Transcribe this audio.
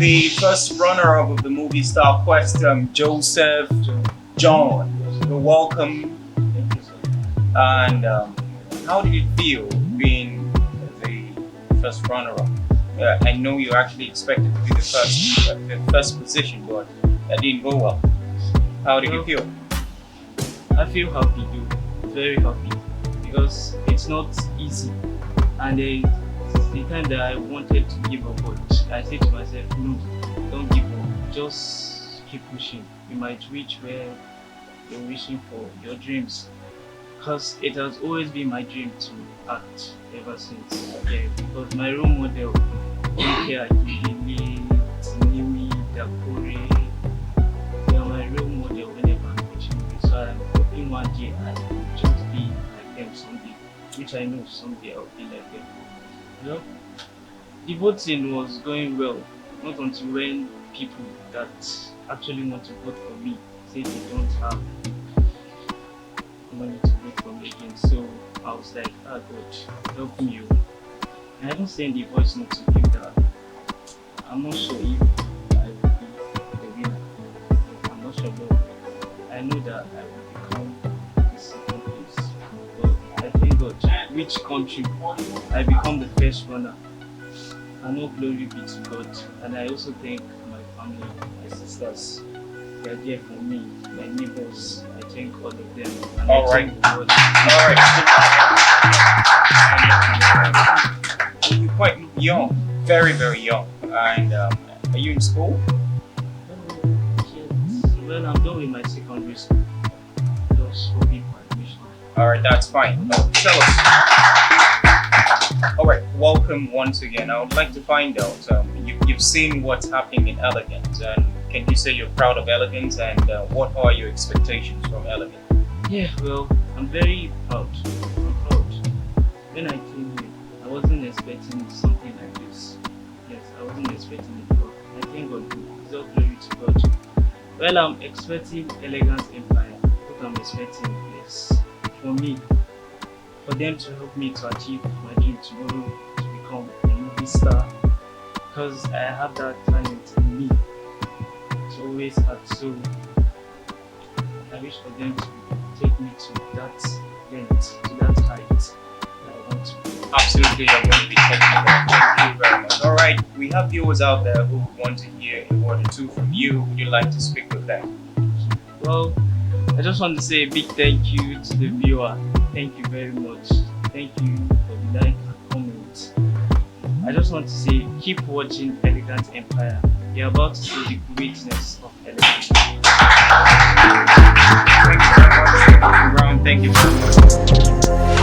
the first runner-up of the Movie Star Quest, Joseph John. Welcome. Thank you, sir. And how did it feel being the first runner-up? I know you actually expected to be the first position, but that didn't go well. How did you feel? I feel happy, too. Very happy, because it's not easy. And the time that I wanted to give up, but I said to myself, no, don't give up. Just keep pushing. You might reach where you're wishing for, your dreams. Because it has always been my dream to act ever since. Yeah, because my role model, Ike Akindele, Tinimi, Dakore, they are my role model whenever I'm watching movies. So I'm hoping one day I will just be like them someday, which I know someday I'll be like them. You know, the voting was going well, not until when people that actually want to vote for me say they don't have money to vote for me again. So I was like, ah, God, help me. And I don't send the voice note to him that I'm not sure if I will be the winner. I'm not sure, but I know that I will become the second place. But I thank God, which country I become the first runner. And all glory be to God. And I also thank my family, my sisters. They are there for me, my neighbors. I thank all of them. And All I right. thank God. You're quite young, very, very young. And are you in school? Well, I'm done with my secondary school. Just hoping for admission. All right, that's fine. Tell us. All right, welcome once again. I would like to find out, you've seen what's happening in Elegance, and can you say you're proud of Elegance, and what are your expectations from Elegance? Yeah, well, I'm very proud. I'm proud. When I came here, I wasn't expecting something like this. Yes, I wasn't expecting it, but I thank God. It's all glory to God. Well, I'm expecting Elegance Empire. What I'm expecting is for me, for them to help me to achieve my dream tomorrow, to become a movie star, because I have that talent in me to always act. So I wish for them to take me to that length, to that height that I want to. Absolutely, you're going to be talking about. Thank you very much. All right, we have viewers out there who want to hear a word or two from you. Would you like to speak with them? Well, I just want to say a big thank you to the viewer. Thank you very much. Thank you for the like and comment. I just want to say, keep watching Elegance Empire. You're about to see the greatness of Elegance. Thank you very much. Thank you very much.